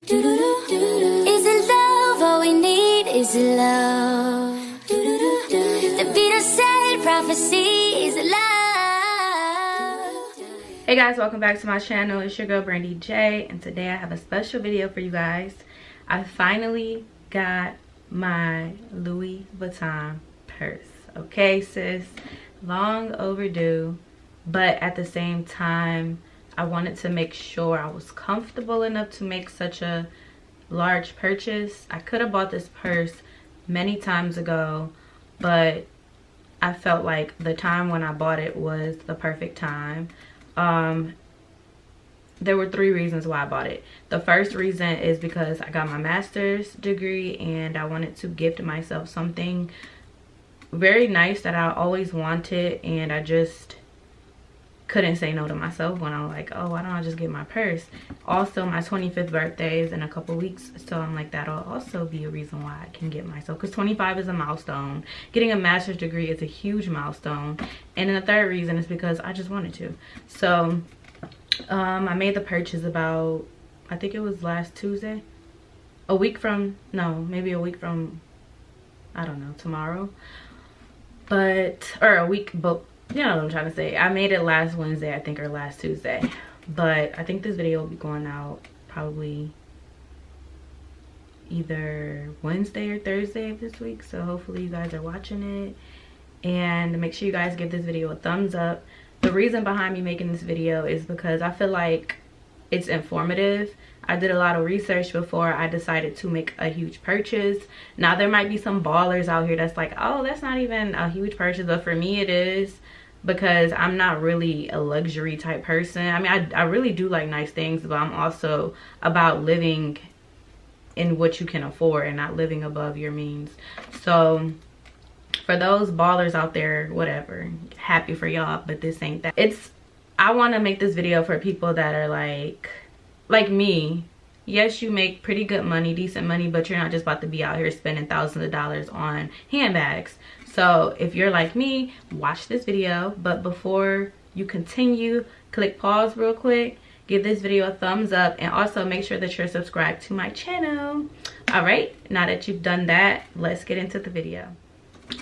Is it love? All we need is love. The Beatles said prophecy is love. Hey guys, welcome back to my channel. It's your girl Brandy J, and today I have a special video for you guys. I finally got my Louis Vuitton purse. Okay, sis, long overdue, but at the same time I wanted to make sure I was comfortable enough to make such a large purchase. I could have bought this purse many times ago, but I felt like the time when I bought it was the perfect time. There were 3 reasons why I bought it. The first reason is because I got my master's degree and I wanted to gift myself something very nice that I always wanted, and I just couldn't say no to myself when I'm like, oh, why don't I just get my purse? Also, my 25th birthday is in a couple weeks, so I'm like, that'll also be a reason why I can get myself, because 25 is a milestone. Getting a master's degree is a huge milestone. And then the third reason is because I just wanted to. So I made the purchase about, I think it was last Tuesday, a week from, no, maybe a week from, I don't know, tomorrow, but, or a week, but you know what I'm trying to say. I made it last Wednesday, I think, or last Tuesday. But I think this video will be going out probably either Wednesday or Thursday of this week. So hopefully you guys are watching it. And make sure you guys give this video a thumbs up. The reason behind me making this video is because I feel like it's informative. I did a lot of research before I decided to make a huge purchase. Now there might be some ballers out here that's like, oh, that's not even a huge purchase, but for me it is, because I'm not really a luxury type person. I mean, I really do like nice things, but I'm also about living in what you can afford and not living above your means. So for those ballers out there, whatever, happy for y'all, but this ain't that. I want to make this video for people that are like me. Yes, you make pretty good money, decent money, but you're not just about to be out here spending thousands of dollars on handbags. So if you're like me, watch this video. But before you continue, click pause real quick, give this video a thumbs up, and also make sure that you're subscribed to my channel. All right, now that you've done that, let's get into the video.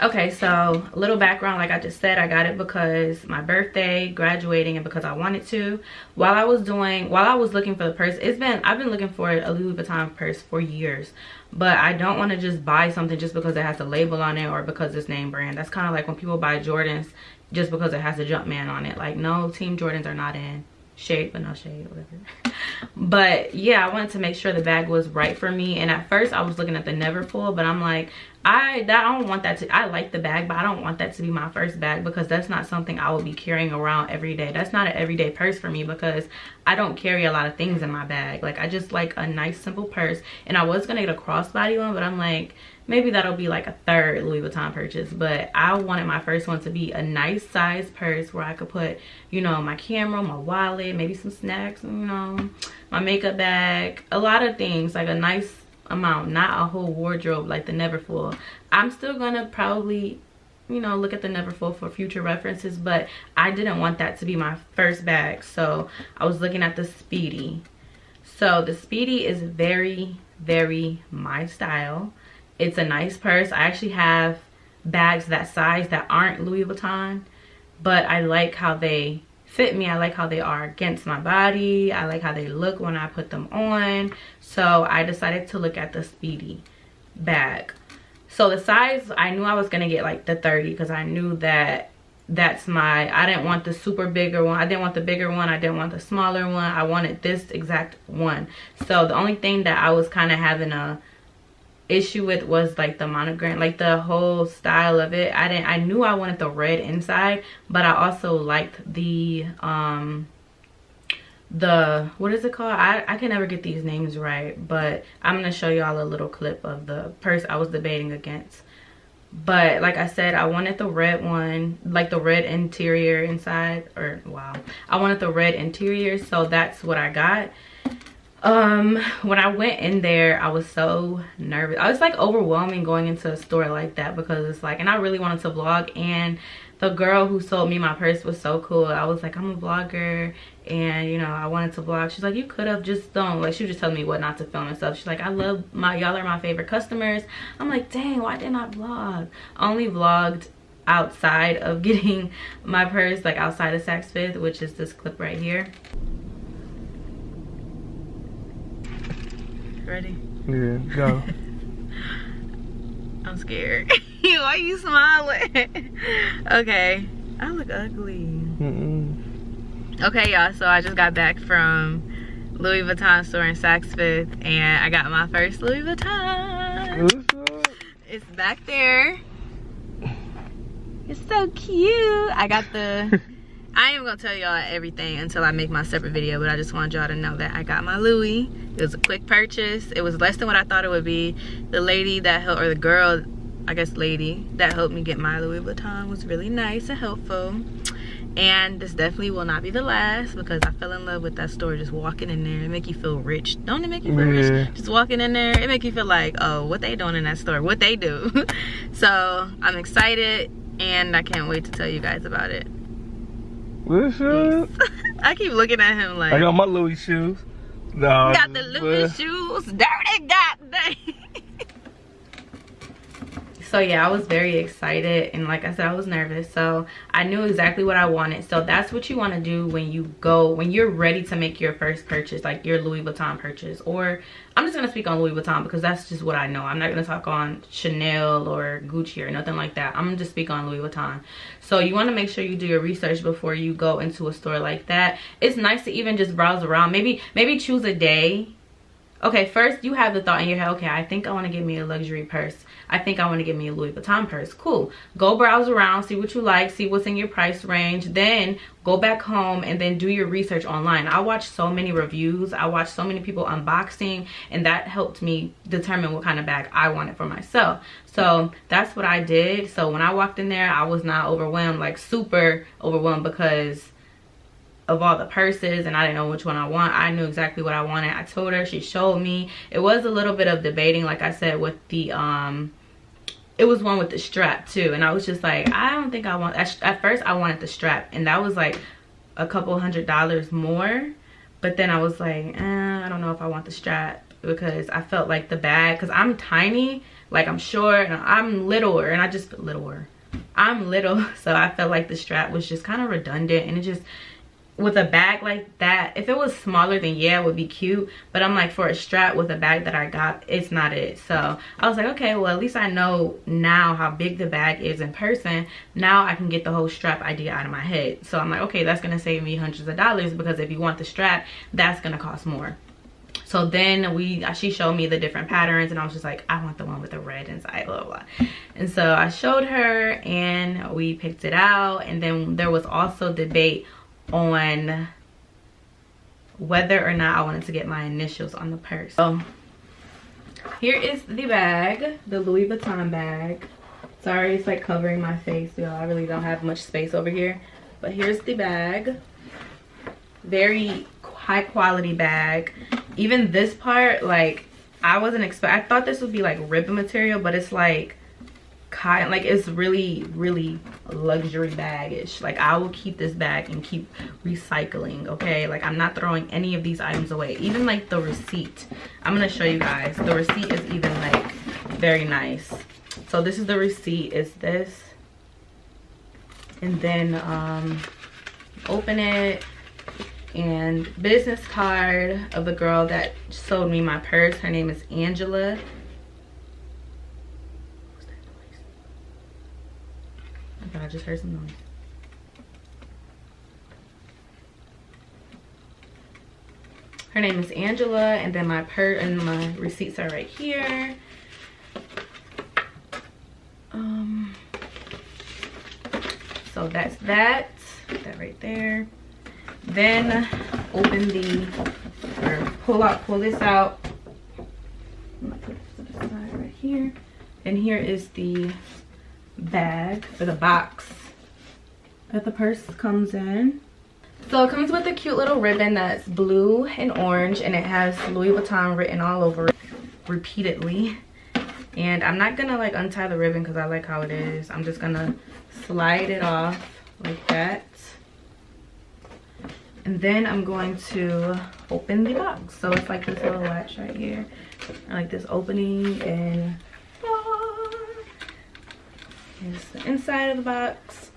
Okay, so a little background. Like I just said, I got it because my birthday, graduating, and because I wanted to. While I was looking for the purse, I've been looking for a Louis Vuitton purse for years, but I don't want to just buy something just because it has a label on it or because it's name brand. That's kind of like when people buy Jordans just because it has a Jumpman on it. Like, no, Team Jordans are not in. Shade, but no shade, whatever. But yeah, I wanted to make sure the bag was right for me. And at first I was looking at the Neverfull, but I'm like, I don't want that to, I like the bag, but I don't want that to be my first bag, because that's not something I will be carrying around every day. That's not an everyday purse for me, because I don't carry a lot of things in my bag. Like, I just like a nice simple purse. And I was gonna get a crossbody one, but I'm like, maybe that'll be like a third Louis Vuitton purchase. But I wanted my first one to be a nice size purse where I could put, you know, my camera, my wallet, maybe some snacks, you know, my makeup bag, a lot of things, like a nice amount, not a whole wardrobe like the Neverfull. I'm still gonna probably, you know, look at the Neverfull for future references, but I didn't want that to be my first bag. So I was looking at the Speedy. So the Speedy is very, very my style. It's a nice purse. I actually have bags that size that aren't Louis Vuitton, but I like how they fit me. I like how they are against my body. I like how they look when I put them on. So I decided to look at the Speedy bag. So the size, I knew I was gonna get like the 30, because I knew that that's I didn't want the super bigger one. I didn't want the bigger one. I didn't want the smaller one. I wanted this exact one. So the only thing that I was kind of having a issue with was like the monogram, like the whole style of it. I knew I wanted the red inside, but I also liked the what is it called? I can never get these names right, but I'm gonna show y'all a little clip of the purse I was debating against. But like I said, I wanted the red one, like the red interior inside, or wow, I wanted the red interior, so that's what I got. When I went in there, I was so nervous. I was like overwhelming going into a store like that, because it's like, and I really wanted to vlog, and the girl who sold me my purse was so cool. I was like, I'm a vlogger and you know, I wanted to vlog. She's like, you could have, just don't. Like, she was just telling me what not to film and stuff. She's like, I love y'all are my favorite customers. I'm like, dang, why didn't I vlog? I only vlogged outside of getting my purse, like outside of Saks Fifth, which is this clip right here. Ready? Yeah, go. I'm scared. Why you smiling? Okay, I look ugly. Okay, y'all, so I just got back from Louis Vuitton store in Saks Fifth, and I got my first Louis Vuitton. It's back there. It's so cute. I got the I ain't gonna tell y'all everything until I make my separate video, but I just wanted y'all to know that I got my Louis. It was a quick purchase. It was less than what I thought it would be. The lady that helped, or the girl, I guess lady, that helped me get my Louis Vuitton was really nice and helpful. And this definitely will not be the last, because I fell in love with that store. Just walking in there, it make you feel rich. Don't it make you feel rich? Just walking in there, it make you feel like, oh, what they doing in that store? What they do? So I'm excited, and I can't wait to tell you guys about it. What's up? I keep looking at him like, I got my Louis shoes. No, got the Louis shoes, dirty goddamn. So yeah, I was very excited, and like I said, I was nervous, so I knew exactly what I wanted. So that's what you want to do when you're ready to make your first purchase, like your Louis Vuitton purchase. Or I'm just gonna speak on Louis Vuitton because that's just what I know. I'm not gonna talk on Chanel or Gucci or nothing like that. I'm gonna just speak on Louis Vuitton. So you want to make sure you do your research before you go into a store like that. It's nice to even just browse around, maybe choose a day. Okay, first you have the thought in your head, okay, I think I want to get me a luxury purse. I think I want to get me a Louis Vuitton purse. Cool. Go browse around, see what you like, see what's in your price range. Then go back home and then do your research online. I watched so many reviews. I watched so many people unboxing, and that helped me determine what kind of bag I wanted for myself. So that's what I did. So when I walked in there, I was not overwhelmed, like super overwhelmed, because of all the purses, and I didn't know which one I want. I knew exactly what I wanted. I told her, she showed me. It was a little bit of debating, like I said, with the it was one with the strap too, and I was just like, I don't think I want, at first I wanted the strap, and that was like a couple $100 more. But then I was like, I don't know if I want the strap, because I felt like the bag, because I'm tiny, like I'm short and I'm littler, and I just littler, I'm little, so I felt like the strap was just kind of redundant. And it just, with a bag like that, if it was smaller, then yeah, it would be cute. But I'm like, for a strap with a bag that I got, it's not it. So I was like, okay, well, at least I know now how big the bag is in person. Now I can get the whole strap idea out of my head. So I'm like, okay, that's gonna save me hundreds of dollars, because if you want the strap, that's gonna cost more. So then she showed me the different patterns, and I was just like, I want the one with the red inside, blah, blah, blah. And so I showed her, and we picked it out. And then there was also debate on whether or not I wanted to get my initials on the purse. So here is the bag, the Louis Vuitton bag. Sorry, it's like covering my face, y'all. I really don't have much space over here. But here's the bag. Very high quality bag. Even this part, like, I thought this would be like ribbon material, but it's like cotton. Like, it's really luxury baggage. Like, I will keep this bag and keep recycling, okay? Like, I'm not throwing any of these items away. Even like the receipt, I'm gonna show you guys. The receipt is even like very nice. So this is the receipt, is this, and then open it, and business card of the girl that sold me my purse. Her name is Angela. I just heard some noise. Her name is Angela, and then my purse and my receipts are right here. So that's that right there. Then open pull this out. I'm gonna put this to the side right here. And here is the bag, or the box that the purse comes in. So it comes with a cute little ribbon that's blue and orange, and it has Louis Vuitton written all over it repeatedly. And I'm not gonna like untie the ribbon because I like how it is. I'm just gonna slide it off like that. And then I'm going to open the box. So it's like this little latch right here. I like this opening, and here's the inside of the box.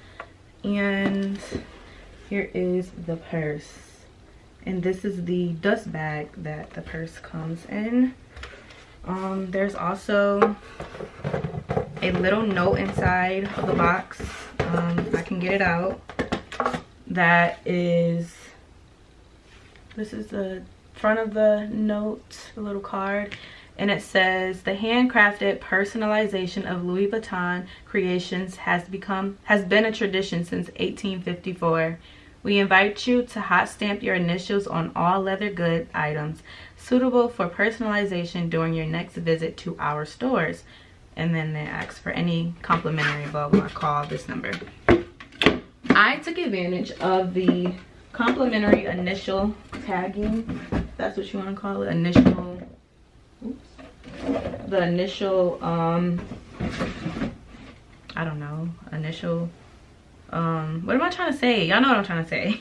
And here is the purse. And this is the dust bag that the purse comes in. There's also a little note inside of the box. I can get it out. That is, this is the front of the note, the little card, and it says, the handcrafted personalization of Louis Vuitton creations has been a tradition since 1854. We invite you to hot stamp your initials on all leather good items suitable for personalization during your next visit to our stores. And then they ask for any complimentary blah blah, call this number. I took advantage of the complimentary initial tagging, if that's what you want to call it, initial, oops, the initial I don't know, initial what am I trying to say? Y'all know what I'm trying to say.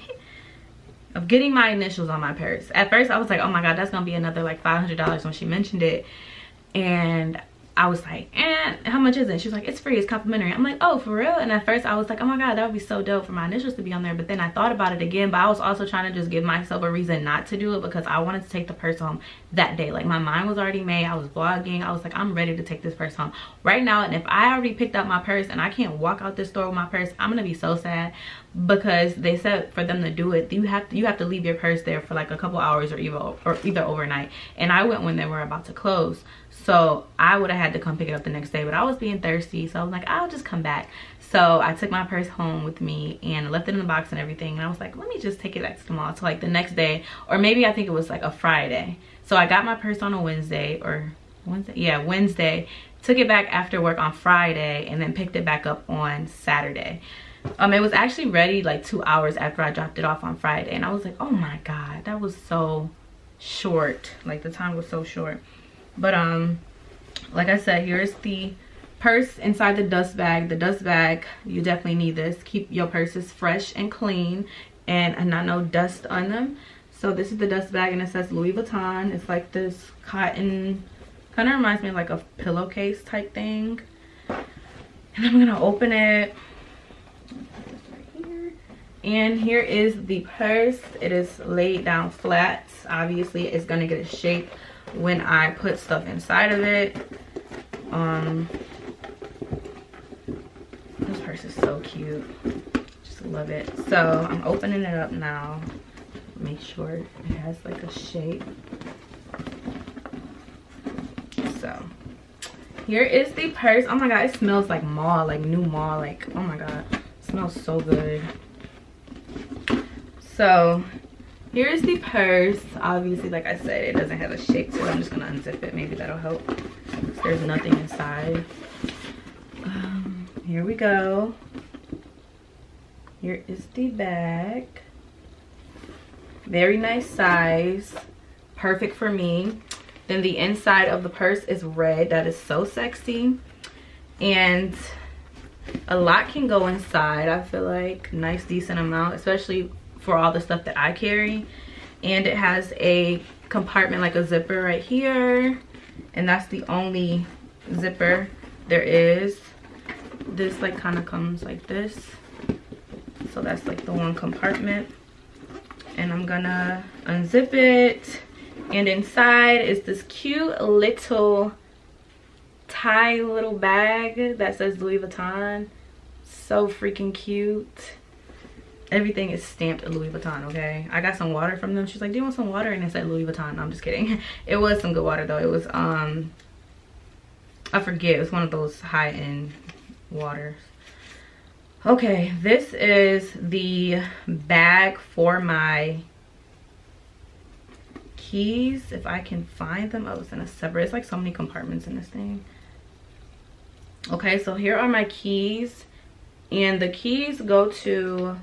Of getting my initials on my purse. At first I was like, oh my god, that's gonna be another like $500 when she mentioned it. And I was like, how much is it? She was like, it's free, it's complimentary. I'm like, oh, for real? And at first I was like, oh my god, that would be so dope for my initials to be on there. But then I thought about it again, but I was also trying to just give myself a reason not to do it, because I wanted to take the purse home that day. Like, my mind was already made. I was vlogging. I was like, I'm ready to take this purse home right now. And if I already picked up my purse and I can't walk out this store with my purse, I'm gonna be so sad, because they said for them to do it, you have to leave your purse there for like a couple hours or either overnight. And I went when they were about to close. So I would have had to come pick it up the next day, but I was being thirsty, so I was like, I'll just come back. So I took my purse home with me and left it in the box and everything, and I was like, let me just take it back to the mall. So like the next day, or maybe I think it was like a Friday. So I got my purse on a Wednesday, Wednesday, took it back after work on Friday, and then picked it back up on Saturday. It was actually ready like 2 hours after I dropped it off on Friday, and I was like, oh my god, that was so short. Like, the time was so short. But like I said, here's the purse inside the dust bag. The dust bag, you definitely need this. Keep your purses fresh and clean and not no dust on them. So this is the dust bag, and it says Louis Vuitton. It's like this cotton, kind of reminds me of like a pillowcase type thing. And I'm gonna open it. And here is the purse. It is laid down flat. Obviously it's gonna get a shape when I put stuff inside of it. This purse is so cute. Just love it. So I'm opening it up now. Make sure it has like a shape. So here is the purse. Oh my god, it smells like mall, like new mall. Like, oh my god, it smells so good. So here's the purse. Obviously, like I said, it doesn't have a shape to it. I'm just gonna unzip it. Maybe that'll help. There's nothing inside. Here we go. Here is the bag. Very nice size. Perfect for me. Then the inside of the purse is red. That is so sexy. And a lot can go inside, I feel like. Nice, decent amount, especially for all the stuff that I carry. And it has a compartment, like a zipper right here, and that's the only zipper there is. This like kind of comes like this, so that's like the one compartment. And I'm gonna unzip it, and inside is this cute little tie little bag that says Louis Vuitton. So freaking cute. Everything is stamped Louis Vuitton, okay? I got some water from them. She's like, do you want some water? And it said Louis Vuitton. No, I'm just kidding. It was some good water though. It was I forget, it was one of those high-end waters. Okay, this is the bag for my keys, if I can find them. Oh, it's in a separate, it's like so many compartments in this thing. Okay, so here are my keys, and the keys go to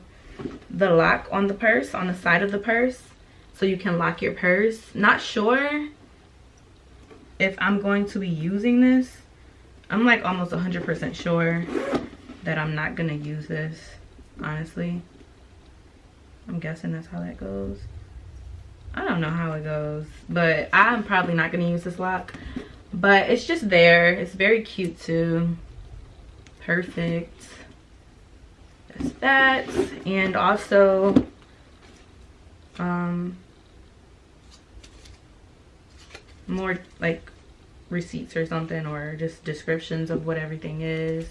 the lock on the purse, on the side of the purse, so you can lock your purse. Not sure if I'm going to be using this. I'm like almost 100% sure, that I'm not gonna use this, honestly. I'm guessing that's how that goes. I don't know how it goes, but I'm probably not gonna use this lock. But it's just there. It's very cute too. Perfect. That's that. And also more like receipts or something, or just descriptions of what everything is.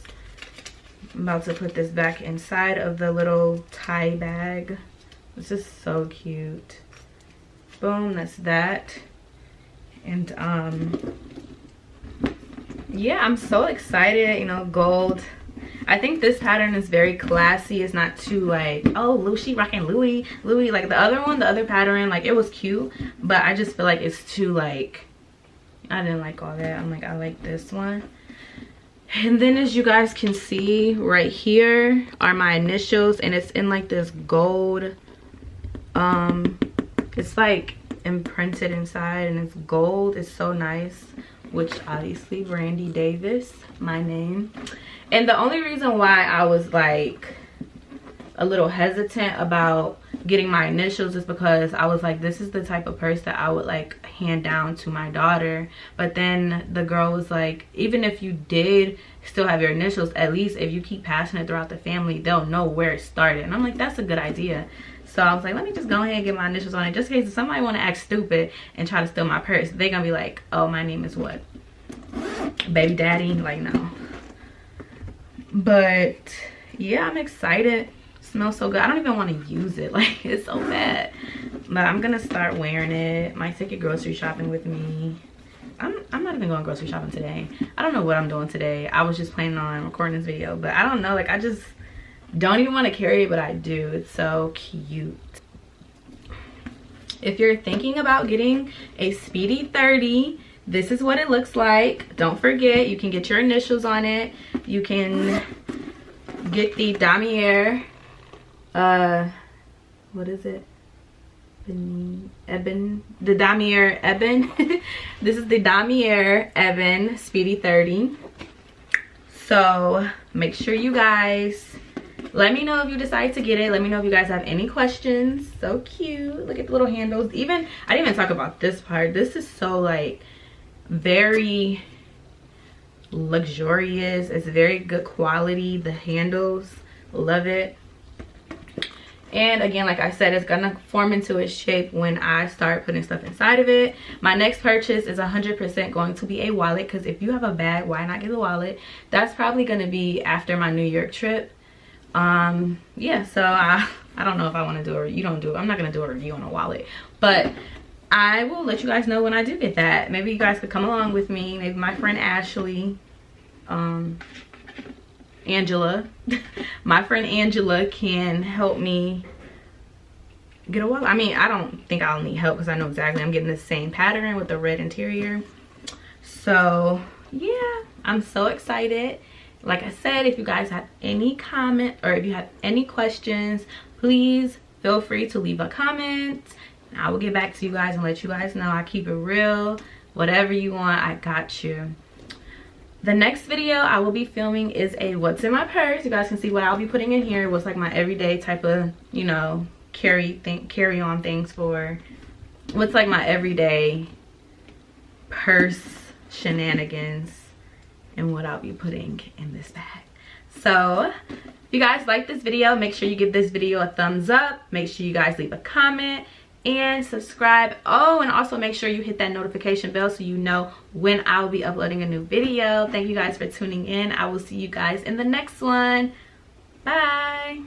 I'm about to put this back inside of the little tie bag. This is so cute. Boom, that's that. And yeah, I'm so excited. You know, gold. I think this pattern is very classy. It's not too like, oh, Louis, rocking Louis. Like the other one, the other pattern, like it was cute, but I just feel like it's too like, I didn't like all that. I'm like, I like this one. And then as you guys can see right here are my initials, and it's in like this gold, it's like imprinted inside, and it's gold. It's so nice, which obviously Brandy Davis, my name. And the only reason why I was like a little hesitant about getting my initials is because I was like, this is the type of purse that I would like hand down to my daughter. But then the girl was like, even if you did still have your initials, at least if you keep passing it throughout the family, they'll know where it started. And I'm like, that's a good idea. So I was like, let me just go ahead and get my initials on it, just in case somebody want to act stupid and try to steal my purse. They're gonna be like, oh, my name is what, baby daddy? Like, no. But yeah, I'm excited. It smells so good. I don't even want to use it, like it's so bad. But I'm gonna start wearing it. Might take it grocery shopping with me. I'm not even going grocery shopping today. I don't know what I'm doing today. I was just planning on recording this video, but I don't know, like I just don't even want to carry it, but I do. It's so cute. If you're thinking about getting a Speedy 30, this is what it looks like. Don't forget, you can get your initials on it. You can get the Damier, what is it? Ebene, the Damier Ebene. This is the Damier Ebene Speedy 30. So make sure you guys let me know if you decide to get it. Let me know if you guys have any questions. So cute. Look at the little handles. Even I didn't even talk about this part. This is so like very luxurious. It's very good quality. The handles, love it. And again, like I said, it's gonna form into its shape when I start putting stuff inside of it. My next purchase is 100% going to be a wallet, because if you have a bag, why not get a wallet? That's probably gonna be after my New York trip. Yeah, so I don't know if I want to do it or you don't do it. I'm not gonna do a review on a wallet, but I will let you guys know when I do get that. Maybe you guys could come along with me. Maybe my friend Ashley, Angela, my friend Angela can help me get a wallet. I mean, I don't think I'll need help because I know exactly I'm getting the same pattern with the red interior. So yeah, I'm so excited. Like I said, if you guys have any comment or if you have any questions, please feel free to leave a comment. I will get back to you guys and let you guys know. I keep it real. Whatever you want, I got you. The next video I will be filming is a what's in my purse. You guys can see what I'll be putting in here. What's like my everyday type of, you know, carry on things for what's like my everyday purse shenanigans and what I'll be putting in this bag. So if you guys like this video, make sure you give this video a thumbs up. Make sure you guys leave a comment and subscribe. Oh, and also make sure you hit that notification bell so you know when I'll be uploading a new video. Thank you guys for tuning in. I will see you guys in the next one. Bye.